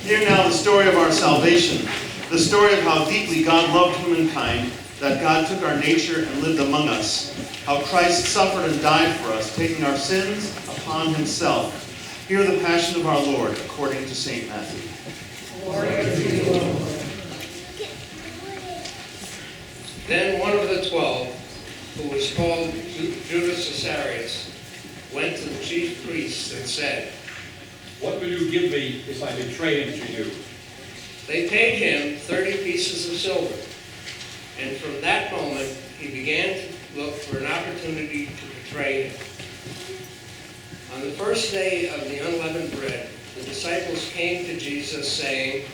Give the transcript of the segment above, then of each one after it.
Hear now the story of our salvation, the story of how deeply God loved humankind, that God took our nature and lived among us, how Christ suffered and died for us, taking our sins upon himself. Hear the passion of our Lord according to St. Matthew. Glory to you, Lord. Then one of the 12, who was called Judas Iscariot, went to the chief priests and said, "What will you give me if I betray him to you?" They paid him 30 pieces of silver, and from that moment he began to look for an opportunity to betray him. On the first day of the unleavened bread, the disciples came to Jesus saying,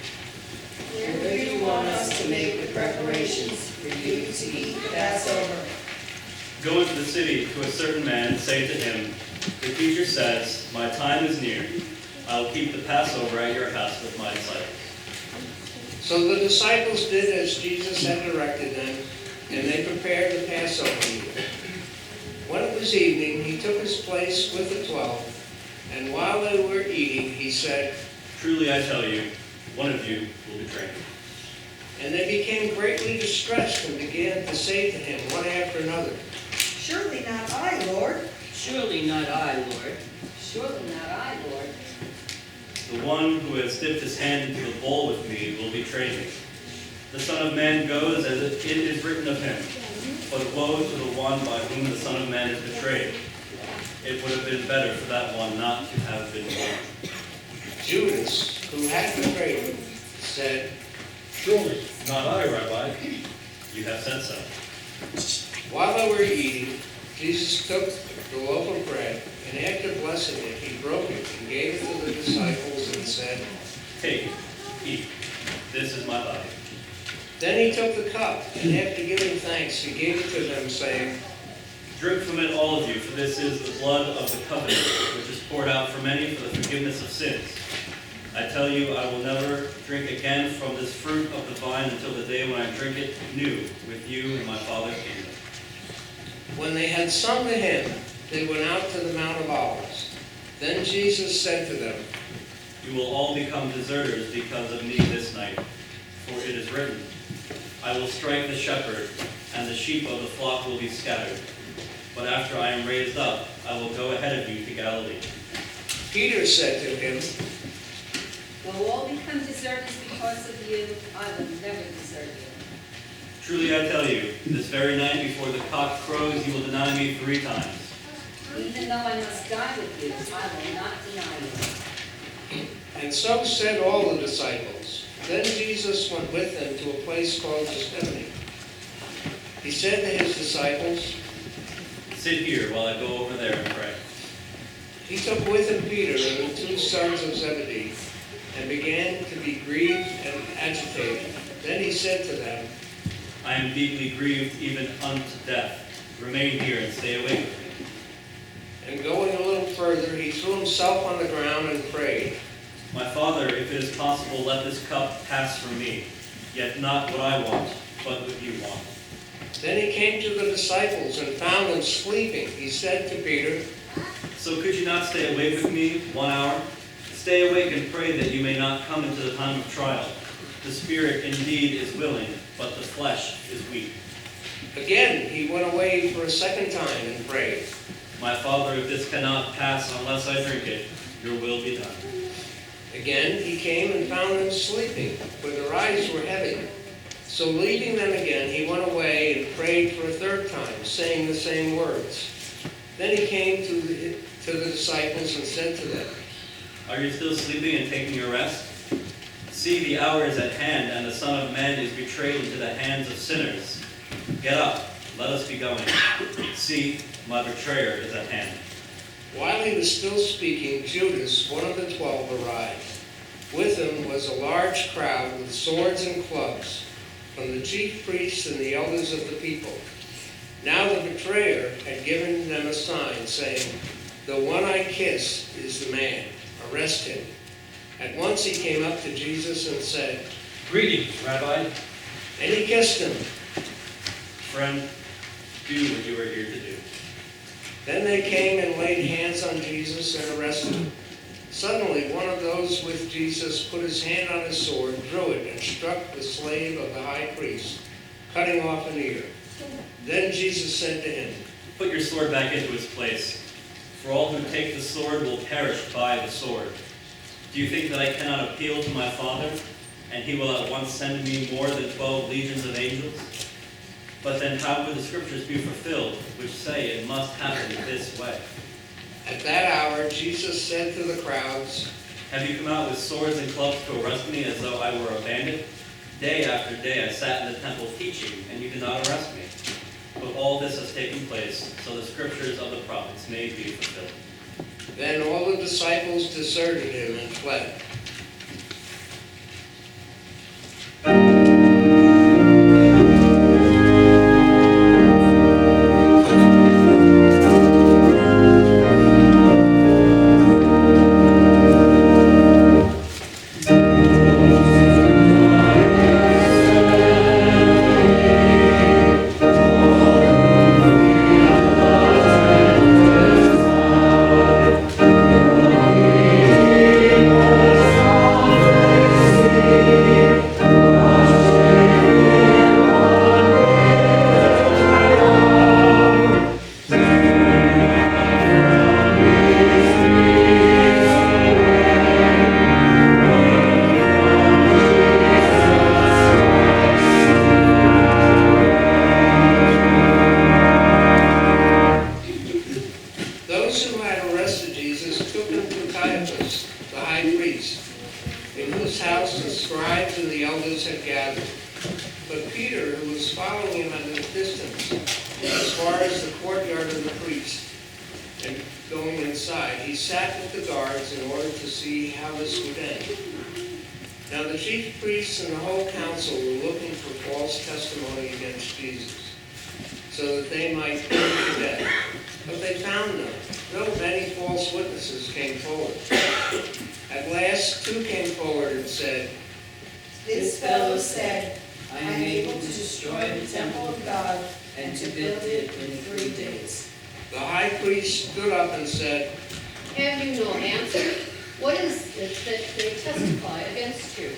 Where do you want us to make the preparations for you to eat the Passover? Go into the city to a certain man and say to him, "The teacher says, my time is near. I will keep the Passover at your house with my disciples." So the disciples did as Jesus had directed them, and they prepared the Passover meal. When it was evening, he took his place with the 12, and while they were eating, he said, "Truly I tell you, one of you will betray me." and they became greatly distressed and began to say to him one after another, Surely not I, Lord. Surely not I, Lord. Surely not I, Lord. The one who has dipped his hand into the bowl with me will betray me. The Son of Man goes as it is written of him, but woe to the one by whom the Son of Man is betrayed. It would have been better for that one not to have been born. Judas, who had betrayed him, said, "Surely not I, Rabbi." You have said so. While they were eating, Jesus took the loaf of bread, and after blessing it, he broke it and gave it to the disciples and said, Take, eat. This is my body. Then he took the cup, and after giving thanks, he gave it to them, saying, Drink from it, all of you, for this is the blood of the covenant, which is poured out for many for the forgiveness of sins. I tell you, I will never drink again from this fruit of the vine until the day when I drink it new with you in my Father's kingdom. When they had sung the hymn, they went out to the Mount of Olives. Then Jesus said to them, You will all become deserters because of me this night, for it is written, I will strike the shepherd, and the sheep of the flock will be scattered. But after I am raised up, I will go ahead of you to Galilee. Peter said to him, Will all become deserters because of you? I will never desert you. Truly I tell you, this very night before the cock crows, you will deny me 3 times. Even though I must die with you, I will not deny you. and so said all the disciples. Then Jesus went with them to a place called Gethsemane. He said to his disciples, Sit here while I go over there and pray. He took with him Peter and the 2 sons of Zebedee, and began to be grieved and agitated. Then he said to them, I am deeply grieved even unto death. Remain here and stay awake with me. And going a little further, he threw himself on the ground and prayed, My Father, if it is possible, let this cup pass from me. Yet not what I want, but what you want. Then he came to the disciples and found them sleeping. He said to Peter, So could you not stay awake with me 1 hour? Stay awake and pray that you may not come into the time of trial. The spirit indeed is willing, but the flesh is weak. Again, he went away for a second time and prayed, My Father, if this cannot pass unless I drink it, your will be done. Again, he came and found them sleeping, for their eyes were heavy. So leaving them again, he went away and prayed for a third time, saying the same words. Then he came to the disciples and said to them, Are you still sleeping and taking your rest? See, the hour is at hand, and the Son of Man is betrayed into the hands of sinners. Get up, let us be going. See, my betrayer is at hand. While he was still speaking, Judas, one of the 12, arrived. With him was a large crowd with swords and clubs, from the chief priests and the elders of the people. Now the betrayer had given them a sign, saying, The one I kiss is the man. Arrest him. At once he came up to Jesus and said, "Greetings, Rabbi." and he kissed him. Friend, do what you are here to do. Then they came and laid hands on Jesus and arrested him. Suddenly, one of those with Jesus put his hand on his sword, drew it, and struck the slave of the high priest, cutting off an ear. Then Jesus said to him, Put your sword back into its place, for all who take the sword will perish by the sword. Do you think that I cannot appeal to my Father, and he will at once send me more than 12 legions of angels? But then how would the scriptures be fulfilled, which say it must happen this way? At that hour, Jesus said to the crowds, Have you come out with swords and clubs to arrest me as though I were a bandit? Day after day I sat in the temple teaching, and you did not arrest me. But all this has taken place, so the scriptures of the prophets may be fulfilled. Then all the disciples deserted him and fled. Those who had arrested Jesus took him to Caiaphas, the high priest, in whose house the scribes and the elders had gathered. But Peter, who was following him at a distance, as far as the courtyard of the priest, and going inside, he sat with the guards in order to see how this would end. Now the chief priests and the whole council were looking for false testimony against Jesus, so that they might put him to death. But they found none, though many false witnesses came forward. At last, two came forward and said, This fellow said, I am able to destroy the temple of God and to build it in 3 days. The high priest stood up and said, Have you no answer? What is it that they testify against you?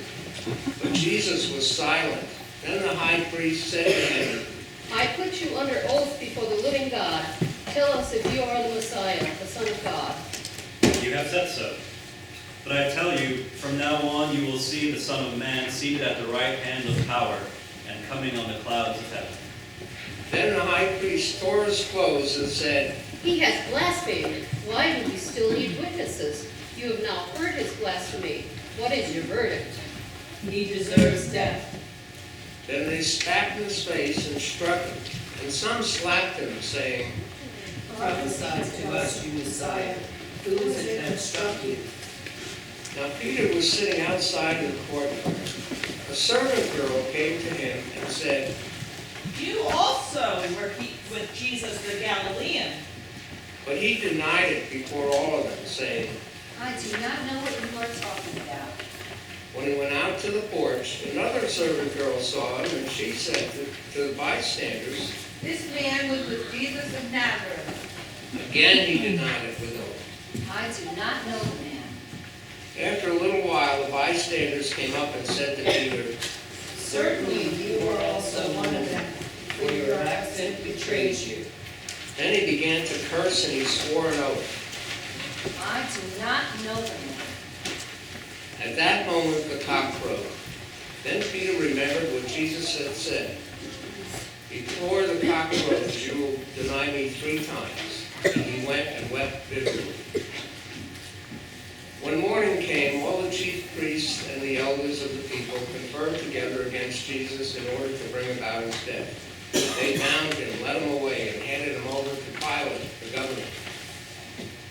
but Jesus was silent. Then the high priest said to him, I put you under oath before the living God. Tell us if you are the Messiah, the Son of God. You have said so. But I tell you, from now on you will see the Son of Man seated at the right hand of power and coming on the clouds of heaven. Then the high priest tore his clothes and said, He has blasphemed. Why do we still need witnesses? You have now heard his blasphemy. What is your verdict? He deserves death. Then they spat in his face and struck him, and some slapped him, saying, Prophesy to us, you Messiah. Who is it that struck you? Now Peter was sitting outside in the courtyard. A servant girl came to him and said, You also were with Jesus the Galilean. but he denied it before all of them, saying, I do not know what you are talking about. When he went out to the porch, another servant girl saw him, and she said to the bystanders, This man was with Jesus of Nazareth. again he denied it with oath. I do not know the man. After a little while, the bystanders came up and said to Peter, Certainly you are also one of them, for your accent betrays you. Then he began to curse, and he swore an oath. I do not know the man. At that moment the cock crowed. Then Peter remembered what Jesus had said. Before the cock crows, you will deny me 3 times. And he went and wept bitterly. When morning came, all the chief priests and the elders of the people conferred together against Jesus in order to bring about his death. They bound him, led him away, and handed him over to Pilate, the governor.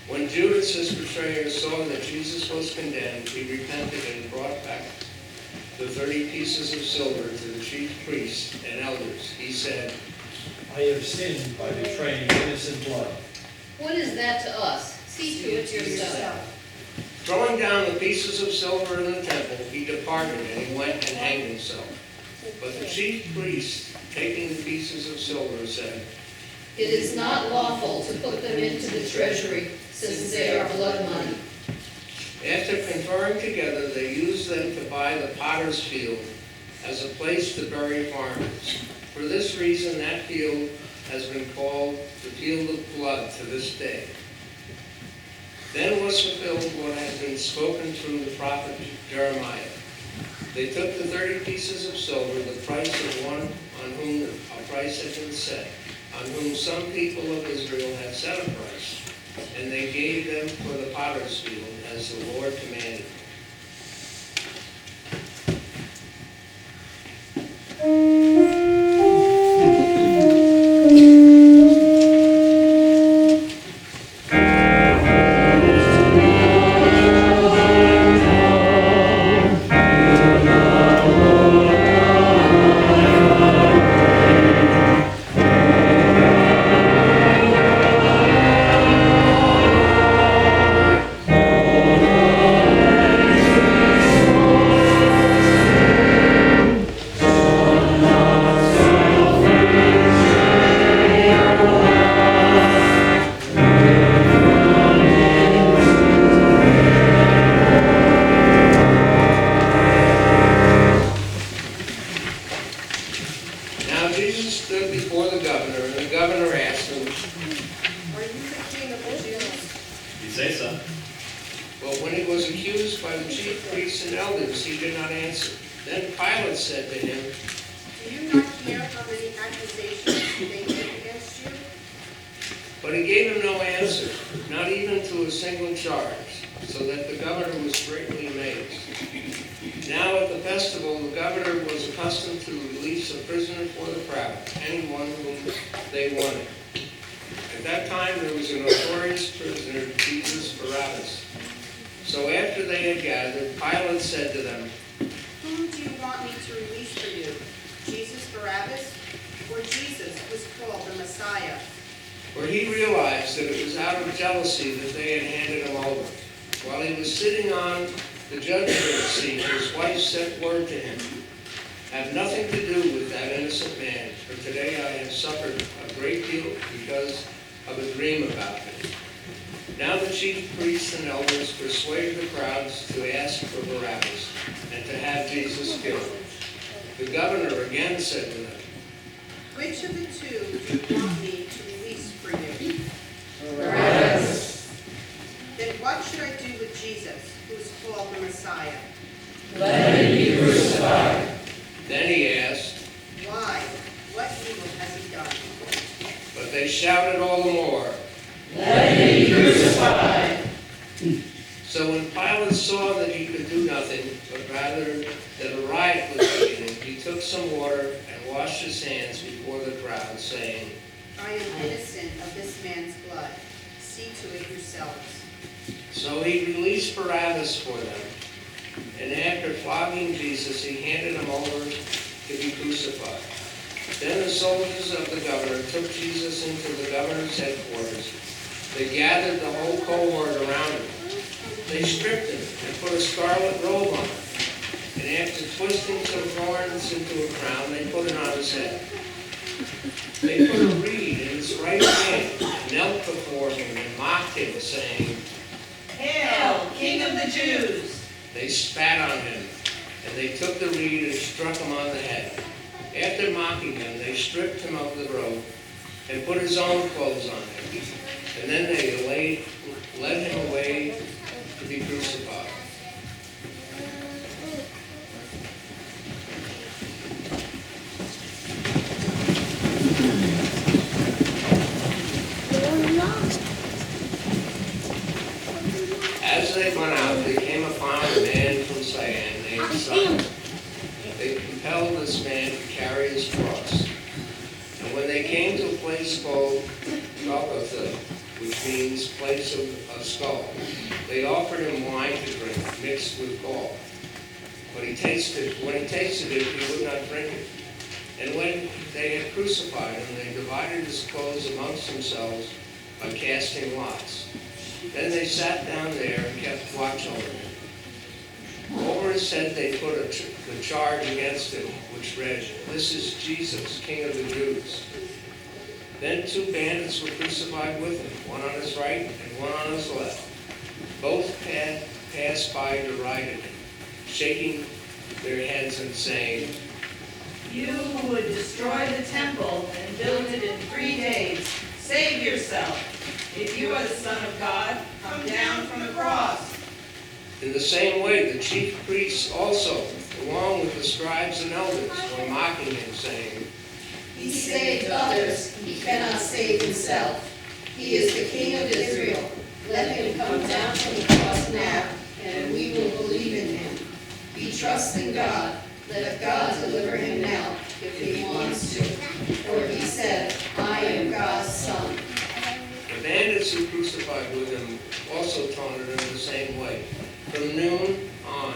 When Judas, his betrayer, saw that Jesus was condemned, he repented and brought back the 30 pieces of silver to the chief priests and elders. He said, I have sinned by betraying innocent blood. What is that to us? See to it yourself. Throwing down the pieces of silver in the temple, he departed and he went and hanged himself. But the chief priests, taking the pieces of silver, said, It is not lawful to put them into the treasury, since they are blood money. After conferring together, they used them to buy the potter's field as a place to bury foreigners. For this reason, that field has been called the field of blood to this day. Then was fulfilled what had been spoken through the prophet Jeremiah. They took the 30 pieces of silver, the price of one on whom a price had been set, on whom some people of Israel had set a price, and they gave them for the potter's field, as the Lord commanded. Now Jesus stood before the governor, and the governor asked him, Are you the king of the Jews? You say so. but when he was accused by the chief priests and elders, he did not answer. Then Pilate said to him, Do you not hear how many accusations they make against you? but he gave him no answer, not even to a single charge, so that the governor was greatly amazed. Now at the festival, the governor was accustomed to release a prisoner for the crowd, anyone whom they wanted. At that time, there was a notorious prisoner, Jesus Barabbas. So after they had gathered, Pilate said to them, Whom do you want me to release for you? Jesus Barabbas or Jesus who is called the Messiah? for he realized that it was out of jealousy that they had handed him over. While he was sitting on the judgment seat, his wife sent word to him, have nothing to do with that innocent man, for today I have suffered a great deal because of a dream about him. Now the chief priests and elders persuaded the crowds to ask for Barabbas and to have Jesus killed. The governor again said to them, Which of the two do you want me to release for you? Barabbas. Then what should I do with Jesus, who is called the Messiah? Let him be crucified. Then he asked, Why? What evil has he done? but they shouted all the more. Let him be crucified. So when Pilate saw that he could do nothing, but rather that a riot was beginning, he took some water and washed his hands before the crowd, saying, I am innocent of this man's blood. See to it yourselves. So he released Barabbas for them, and after flogging Jesus, he handed him over to be crucified. Then the soldiers of the governor took Jesus into the governor's headquarters. They gathered the whole cohort around him. They stripped him and put a scarlet robe on him. And after twisting some thorns into a crown, they put it on his head. They put a reed in his right hand, and knelt before him and mocked him, saying, Hail, King of the Jews! They spat on him, and they took the reed and struck him on the head. After mocking him, they stripped him of the robe and put his own clothes on him. And then they led him away to be crucified. As they went out, they came upon a man from Syene named Simon. They compelled this man to carry his cross. And when they came to a place called Golgotha, which means place of a skull, they offered him wine to drink mixed with gall. When he tasted it, he would not drink it. And when they had crucified him, they divided his clothes amongst themselves by casting lots. Then they sat down there and kept watch over him. Over his head they put the charge against him, which read, This is Jesus, King of the Jews. Then two bandits were crucified with him, one on his right and one on his left. Both had passed by derided him, shaking their heads and saying, You who would destroy the temple and build it in 3 days, save yourself. If you are the Son of God, come down from the cross. In the same way, the chief priests also, along with the scribes and elders, were mocking him, saying, He saved others, he cannot save himself. He is the King of Israel. Let him come down from the cross now, and we will believe in him. He trusts in God. Let God deliver him now, if he wants to. For he said, I am God's son. The bandits who crucified with him also taunted him the same way. From noon on,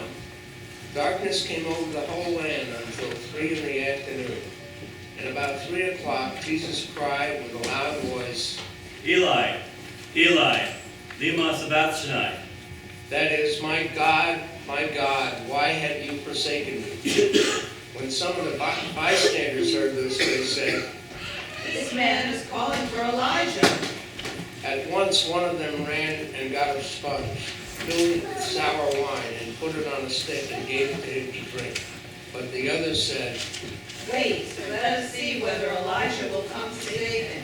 darkness came over the whole land until 3 in the afternoon. And about 3 o'clock, Jesus cried with a loud voice, Eli, Eli, lema sabachthani. that is, my God, why have you forsaken me? When some of the bystanders heard this, they said, This man is calling for Elijah. At once one of them ran and got a sponge, filled it with sour wine, and put it on a stick and gave it to him to drink. But the others said, Wait, let us see whether Elijah will come to save him.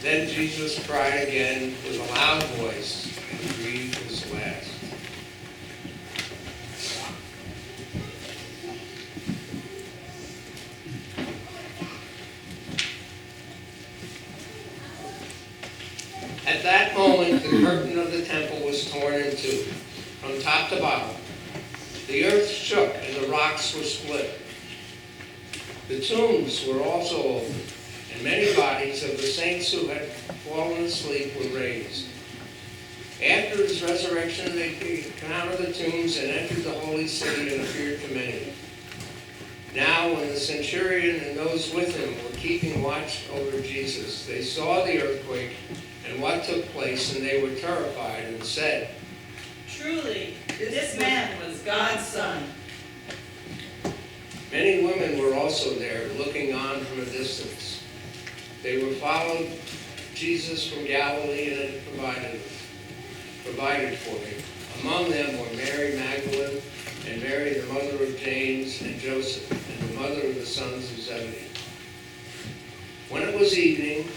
Then Jesus cried again with a loud voice and breathed his last. At that moment, the curtain of the temple was torn in two, from top to bottom. The earth shook and the rocks were split. The tombs were also opened, and many bodies of the saints who had fallen asleep were raised. After his resurrection, they came out of the tombs and entered the holy city and appeared to many. Now, when the centurion and those with him were keeping watch over Jesus, they saw the earthquake and what took place, and they were terrified and said, Truly, this man was God's son. Many women were also there, looking on from a distance. They were followed Jesus from Galilee and had provided for him. Among them were Mary Magdalene and Mary, the mother of James and Joseph, and the mother of the sons of Zebedee. When it was evening,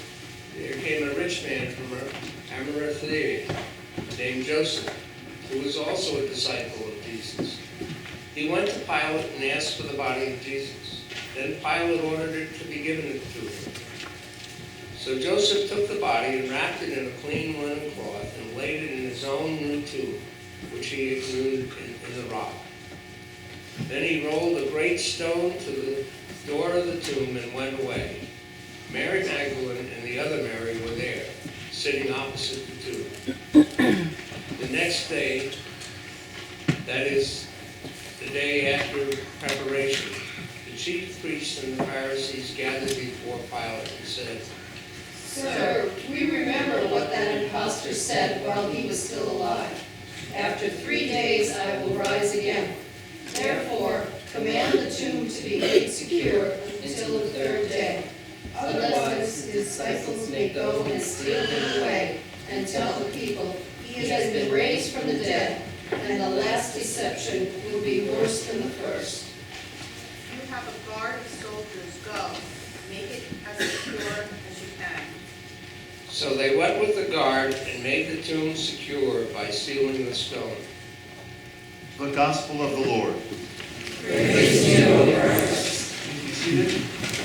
there came a rich man from Arimathea named Joseph, who was also a disciple of Jesus. He went to Pilate and asked for the body of Jesus. Then Pilate ordered it to be given to him. So Joseph took the body and wrapped it in a clean linen cloth and laid it in his own new tomb, which he had hewn in the rock. Then he rolled a great stone to the door of the tomb and went away. Mary Magdalene and the other Mary were there, sitting opposite the tomb. The next day, that is, the day after preparation, the chief priests and the Pharisees gathered before Pilate and said, Sir, we remember what that impostor said while he was still alive. After 3 days I will rise again. Therefore, command the tomb to be made secure until the third day. Otherwise, his disciples may go and steal him away, and tell the people, he has been raised from the dead, and the last deception will be worse than the first. You have a guard of soldiers. Go, make it as secure as you can. So they went with the guard and made the tomb secure by sealing the stone. The Gospel of the Lord. Praise to you, O Christ. Please be seated.